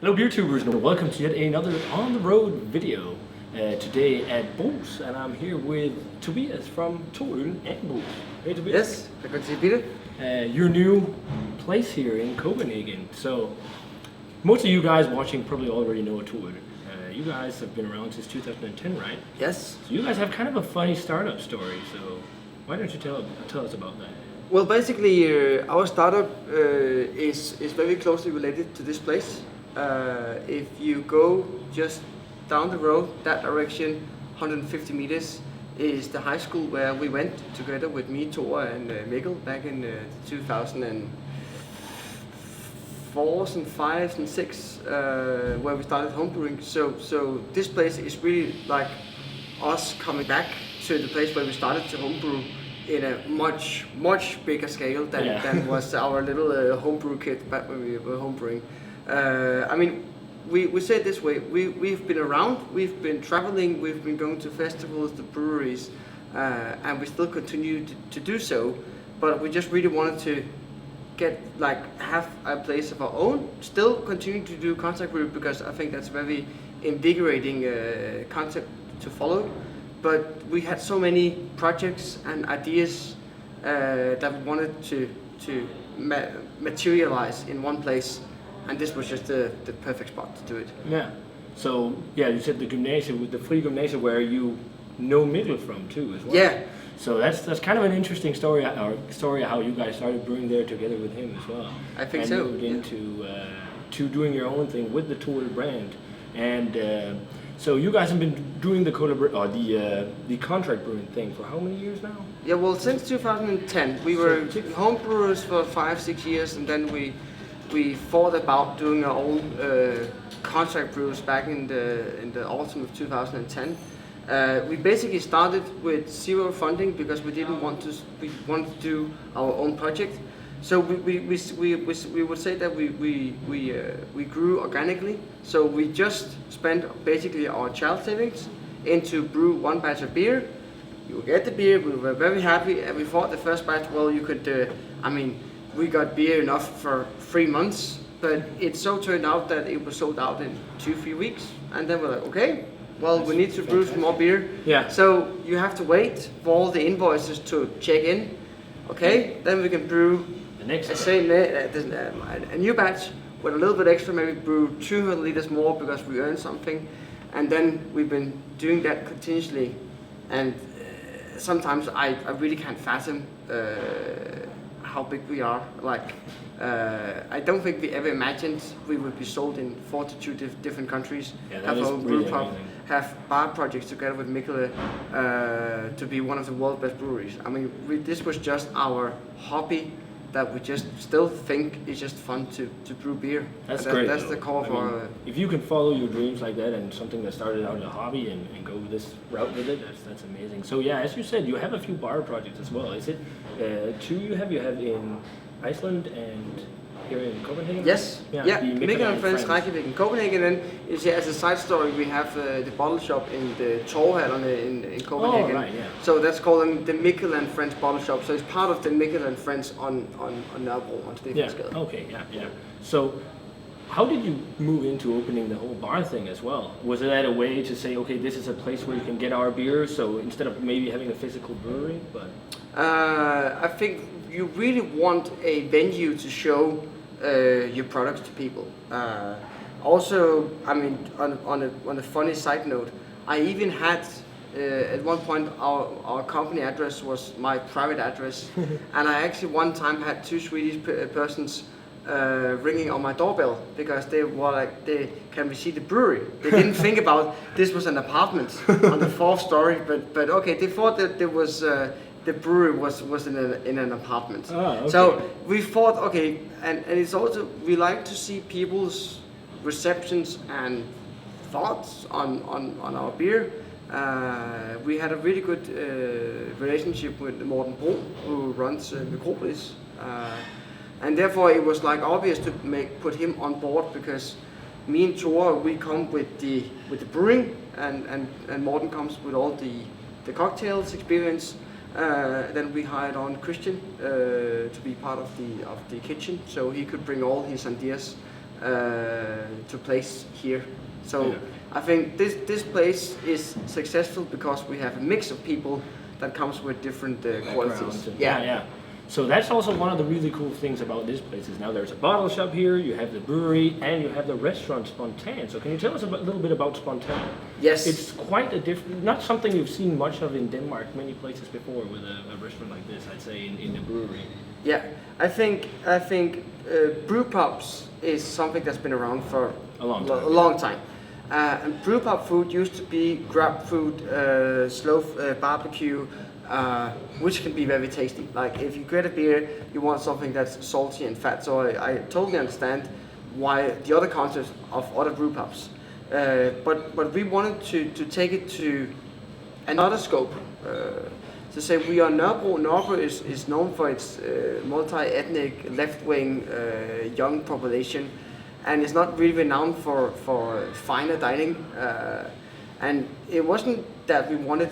Hello beer tubers and welcome to yet another on the road video. Today at BRUS, and I'm here with Tobias from Tapperiet BRUS. Hey Tobias. Yes, good to see Peter. Your new place here in Copenhagen. So most of you guys watching probably already know Tapperiet. You guys have been around since 2010, right? Yes. So you guys have kind of a funny startup story. So why don't you tell us about that? Well, basically, our startup is very closely related to this place. If you go just down the road, that direction, 150 meters, is the high school where we went together with me, Thor, and Mikkel back in 2004 and 5 and 6, where we started homebrewing. So this place is really like us coming back to the place where we started to homebrew in a much bigger scale than was our little homebrew kit back when we were homebrewing. I mean, we say it this way, we've been around, we've been traveling, we've been going to festivals, to breweries, and we still continue to do so, but we just really wanted to have a place of our own, still continue to do contact brew because I think that's a very invigorating concept to follow, but we had so many projects and ideas that we wanted to materialize in one place. And this was just the perfect spot to do it. Yeah. So yeah, you said the gymnasium with the free gymnasium where you know Mikkel from too as well. Yeah. So that's kind of an interesting story how you guys started brewing there together with him as well. I think and so. Moved into to doing your own thing with the Tapperiet brand, and so you guys have been doing the the contract brewing thing for how many years now? Yeah. Well, since 2010, we were home brewers for 5-6 years, and then we thought about doing our own contract brews back in the autumn of 2010. We basically started with zero funding because we wanted to do our own project. So we would say that we grew organically. So we just spent basically our child savings into brew one batch of beer. You get the beer. We were very happy, and we thought the first batch, well, you could. We got beer enough for 3 months, but it so turned out that it was sold out in 2-3 weeks, and then we're like, okay, well, we need to brew some more beer. Yeah. So you have to wait for all the invoices to check in. Okay, then we can brew the next a new batch with a little bit extra, maybe brew 200 liters more because we earned something, and then we've been doing that continuously, and sometimes I really can't fathom how big we are. I don't think we ever imagined we would be sold in 42 different countries, have our own BrewPub, have bar projects together with Mikkel to be one of the world's best breweries. I mean, this was just our hobby that we just still think is just fun to brew beer. That's great. That's the core of our... If you can follow your dreams like that and something that started out as a hobby and go this route with it, that's amazing. So yeah, as you said, you have a few bar projects as well. Is it two you have in Iceland and here in Copenhagen? Yes. Yeah. Mikkel and Friends Reykjavik in Copenhagen, and as a side story, we have the bottle shop in the Torvhallen in Copenhagen. Oh, right, yeah. So that's called the Mikkel and Friends bottle shop. So it's part of the Mikkel and Friends on Nørrebro on Stefan. Okay. Yeah. So how did you move into opening the whole bar thing as well? Was that a way to say, okay, this is a place where you can get our beer, so instead of maybe having a physical brewery? But I think you really want a venue to show your products to people. Also, I mean, on a funny side note, I even had at one point our company address was my private address, and I actually one time had 2 Swedish persons ringing on my doorbell because they were like, can we see the brewery? They didn't think about this was an apartment on the 4th story, but okay, they thought that there was. The brewery was in an apartment. Oh, okay. So we thought, okay, and it's also, we like to see people's receptions and thoughts on our beer. We had a really good relationship with Morten Bro, who runs Necropolis. And therefore it was like obvious to put him on board because me and Thor, we come with the brewing and Morten comes with all the cocktails experience. Then we hired on Christian to be part of the kitchen, so he could bring all his ideas to to place here. So Yeah. I think this place is successful because we have a mix of people that comes with different qualities. Yeah. So that's also one of the really cool things about this place is now there's a bottle shop here, you have the brewery, and you have the restaurant Spontan. So can you tell us a little bit about Spontan? Yes. It's quite a different, not something you've seen much of in Denmark, many places before with a restaurant like this, I'd say, in the brewery. Yeah, I think BrewPubs is something that's been around for A long time. A long time. And BrewPub food used to be grab food, slow barbecue, which can be very tasty. Like if you get a beer, you want something that's salty and fat. So I totally understand why the other concepts of other brewpubs. But we wanted to take it to another scope. To say we are Nørrebro. Nørrebro is known for its multi-ethnic, left-wing, young population, and it's not really renowned for finer dining. And it wasn't that we wanted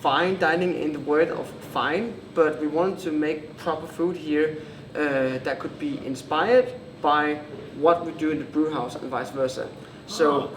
fine dining in the word of fine, but we wanted to make proper food here that could be inspired by what we do in the brew house and vice versa. So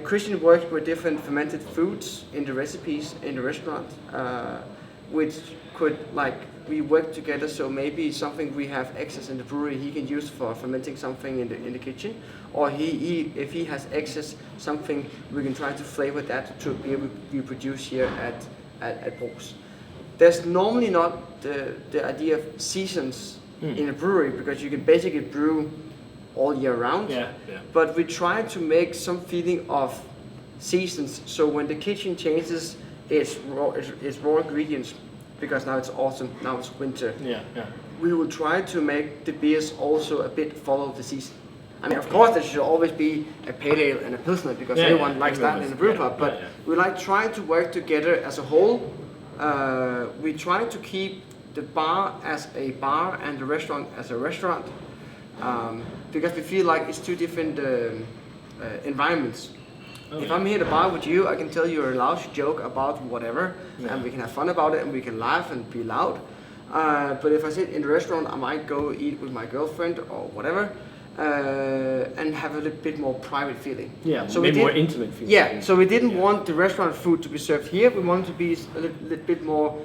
Christian worked with different fermented foods in the recipes in the restaurant, which could, like, we work together. So maybe something we have excess in the brewery, he can use for fermenting something in the kitchen, or if he has excess something, we can try to flavor that to be able to produce here at BRUS. There's normally not the idea of seasons in a brewery because you can basically brew all year round. Yeah. But we try to make some feeling of seasons. So when the kitchen changes, it's raw ingredients because now it's autumn, now it's winter. Yeah. We will try to make the beers also a bit follow the season. I mean, of course, there should always be a pale ale and a pilsner because everyone likes that in the brewpub. But we like trying to work together as a whole. We try to keep the bar as a bar and the restaurant as a restaurant because we feel like it's two different environments. If I'm here at the bar with you, I can tell you a lousy joke about whatever, and we can have fun about it, and we can laugh and be loud. But if I sit in the restaurant, I might go eat with my girlfriend or whatever, and have a little bit more private feeling. Yeah, so maybe more intimate feeling. Yeah, so we didn't want the restaurant food to be served here. We wanted to be a little bit more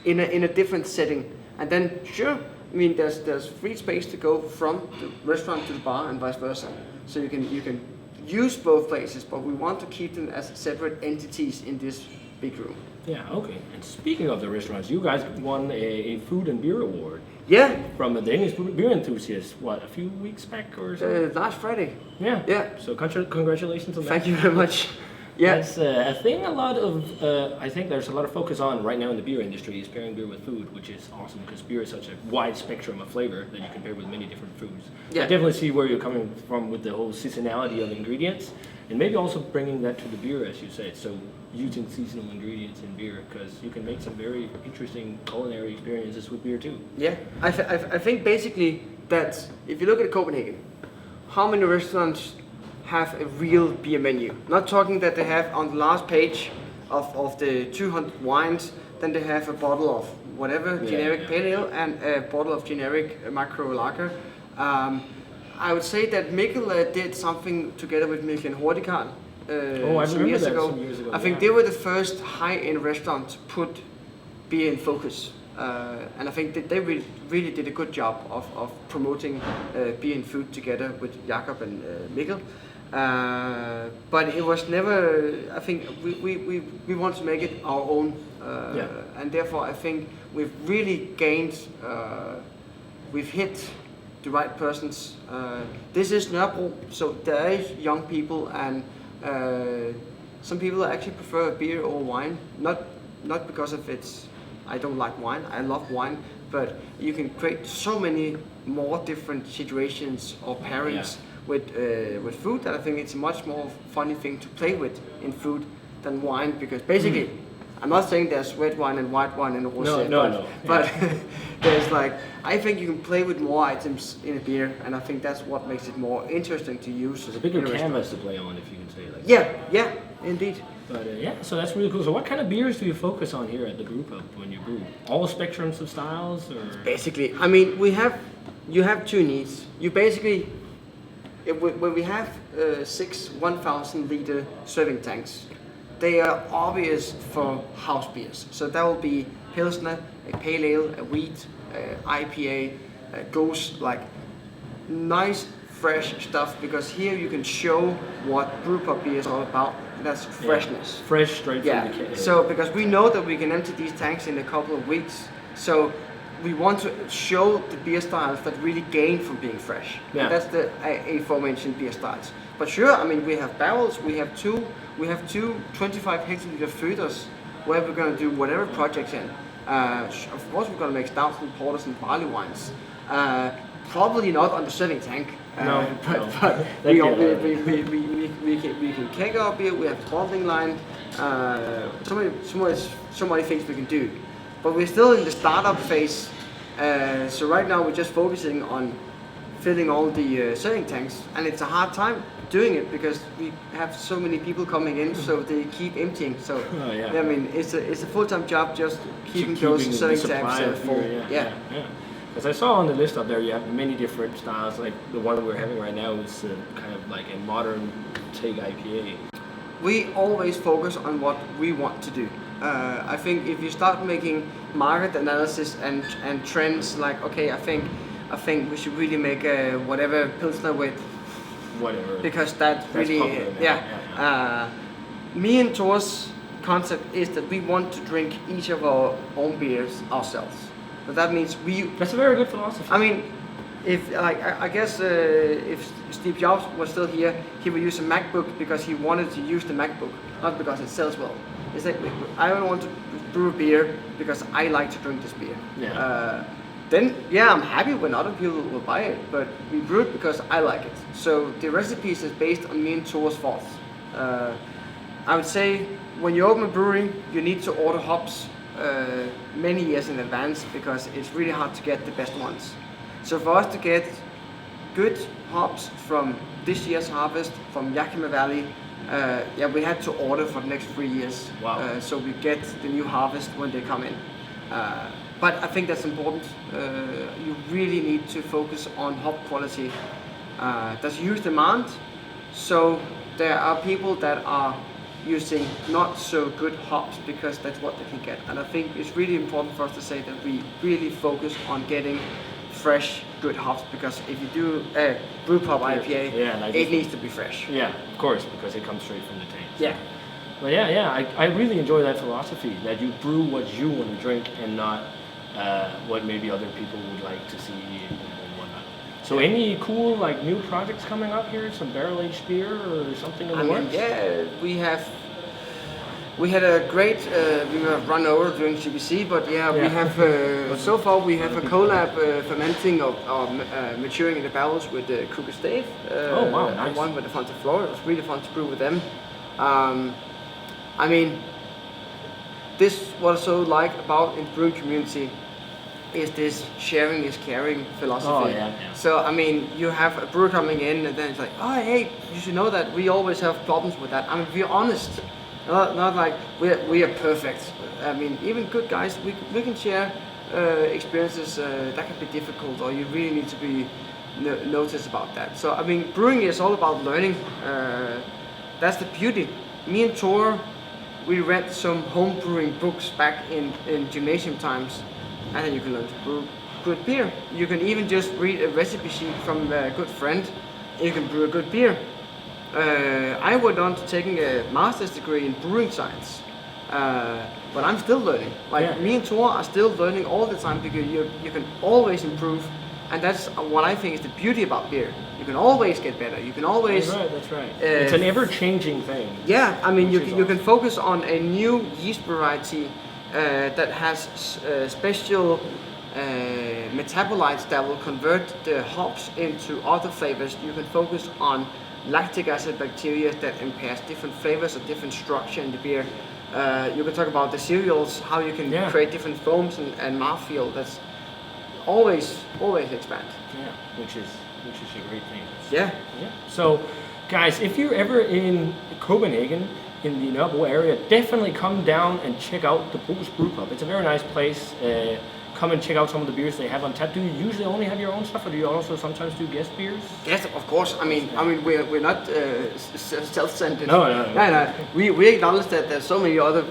in a different setting. And then, sure, I mean, there's free space to go from the restaurant to the bar and vice versa. So you can use both places, but we want to keep them as separate entities in this big room. Yeah, okay. And speaking of the restaurants, you guys won a food and beer award. Yeah. From a Danish beer enthusiast, what, a few weeks back or so? Last Friday. Yeah. So congratulations on that. Thank you very much. Yeah. That's a thing I think there's a lot of focus on right now in the beer industry is pairing beer with food, which is awesome because beer is such a wide spectrum of flavor that you can pair with many different foods. Yeah. I definitely see where you're coming from with the whole seasonality of ingredients and maybe also bringing that to the beer, as you said. So using seasonal ingredients in beer because you can make some very interesting culinary experiences with beer too. Yeah, I think basically that if you look at Copenhagen, how many restaurants have a real beer menu? Not talking that they have on the last page of the 200 wines, then they have a bottle of whatever, generic pale ale and a bottle of generic micro lager. I would say that Mikkel did something together with Mikkel and Hurtigkarl some years ago. I think they were the first high-end restaurant to put beer in focus. And I think that they really did a good job of promoting beer and food together with Jakob and Mikkel. But it was never, I think we want to make it our own. And therefore I think we've really gained, we've hit the right persons. This is Nørrebro, so there is young people and some people actually prefer beer or wine, not because of its, I don't like wine, I love wine, but you can create so many more different situations or pairings with food that I think it's a much more funny thing to play with in food than wine, because basically, I'm not saying there's red wine and white wine and rosé, but there's like, I think you can play with more items in a beer, and I think that's what makes it more interesting to use. It's a bigger canvas to play on, if you can say it like that. Yeah, indeed. But so that's really cool. So what kind of beers do you focus on here at the BrewPub when you brew? All spectrums of styles, or? Basically, I mean, you have two needs. You basically when we have 6 1,000 liter serving tanks, they are obvious for house beers. So that will be Pilsner, a Pale Ale, a Wheat, IPA, goes like nice fresh stuff, because here you can show what BrewPub beer is all about. That's freshness. Yeah. Fresh, straight from the can. So because we know that we can empty these tanks in a couple of weeks, so we want to show the beer styles that really gain from being fresh. Yeah. And that's the aforementioned beer styles. But sure, I mean, we have barrels, we have two 25 hectoliter foeders where we're going to do whatever projects in. Of course, we're going to make stouts and porters and barley wines. Probably not on the serving tank. But we can keg our beer. We have a bottling line. So many things we can do. But we're still in the startup phase. So right now we're just focusing on filling all the serving tanks, and it's a hard time doing it because we have so many people coming in, so they keep emptying. So I mean, it's a full-time job just keeping those serving tanks full. Yeah. As I saw on the list up there, you have many different styles. Like the one we're having right now is kind of like a modern take IPA. We always focus on what we want to do. I think if you start making market analysis and trends, like okay, I think we should really make a whatever Pilsner with whatever, because that's really me and Thor's concept is that we want to drink each of our own beers ourselves. But that means that's a very good philosophy. I mean, if like I guess if Steve Jobs was still here, he would use a MacBook because he wanted to use the MacBook, not because it sells well. It's like I don't want to brew a beer because I like to drink this beer. Then I'm happy when other people will buy it, but we brew it because I like it. So the recipes is based on me and Thor's thoughts. I would say when you open a brewery, you need to order hops many years in advance because it's really hard to get the best ones. So for us to get good hops from this year's harvest from Yakima Valley, we had to order for the next 3 years. Wow. So we get the new harvest when they come in. But I think that's important. You really need to focus on hop quality. There's huge demand, so there are people that are using not so good hops because that's what they can get. And I think it's really important for us to say that we really focus on getting fresh, good hops, because if you do a BrewPub IPA, it needs to be fresh. Yeah, of course, because it comes straight from the tank. Yeah. But I really enjoy that philosophy, that you brew what you want to drink and not what maybe other people would like to see and whatnot. So any cool like new projects coming up here? Some barrel-aged beer or something in the works? We had a great, we were run over during GBC, but we have, so far we have a collab fermenting or maturing in the barrels with Crooked Stave. Oh wow, nice. One with the Font of Florida. It was really fun to brew with them. I mean, this what I so like about in brewing community is this sharing is caring philosophy. So I mean, you have a brewer coming in and then it's like, oh hey, you should know that we always have problems with that. I mean, we're honest, not like we are perfect. I mean, even good guys, we can share experiences that can be difficult, or you really need to be noticed about that. So I mean, brewing is all about learning. That's the beauty. Me and Thor, we read some home brewing books back in gymnasium times, and then you can learn to brew good beer. You can even just read a recipe sheet from a good friend, and you can brew a good beer. I went on to taking a master's degree in brewing science, but I'm still learning. Me and Thor are still learning all the time, because you can always improve, and that's what I think is the beauty about beer. You can always get better. You can always. That's right. It's an ever-changing thing. Yeah, I mean, you can focus on a new yeast variety that has special metabolites that will convert the hops into other flavors. You can focus on lactic acid bacteria that impairs different flavors or different structure in the beer. You can talk about the cereals, how you can create different foams and mouthfeel. That's always expand. Yeah, which is a great thing. Yeah. So, guys, if you're ever in Copenhagen, in the Nørrebro area, definitely come down and check out the BRUS BrewPub. It's a very nice place. come and check out some of the beers they have on tap. Do you usually only have your own stuff, or do you also sometimes do guest beers? Yes, of course. I mean, we're not self-centered. No. We acknowledge that there's so many other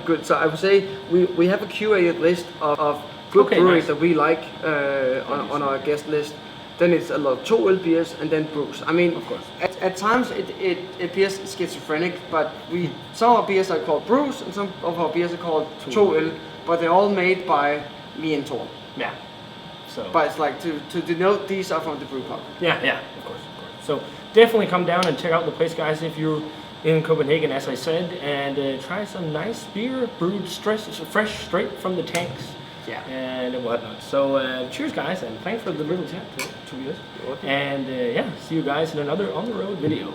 good. So I would say we have a curated list of good breweries that we like on our guest list. Then it's a lot of 2 beers and then brews. I mean, of course. At times it appears schizophrenic, but some of our beers are called brews and some of our beers are called 2 but they're all made by me and Tor. Yeah. So. But it's like to denote these are from the BrewPub. Yeah, of course. So definitely come down and check out the place, guys, if you're in Copenhagen, as I said, and try some nice beer brewed fresh straight from the tanks. Yeah. And whatnot. So cheers, guys, and thanks for the little chat, Tobias. And see you guys in another On the Road video.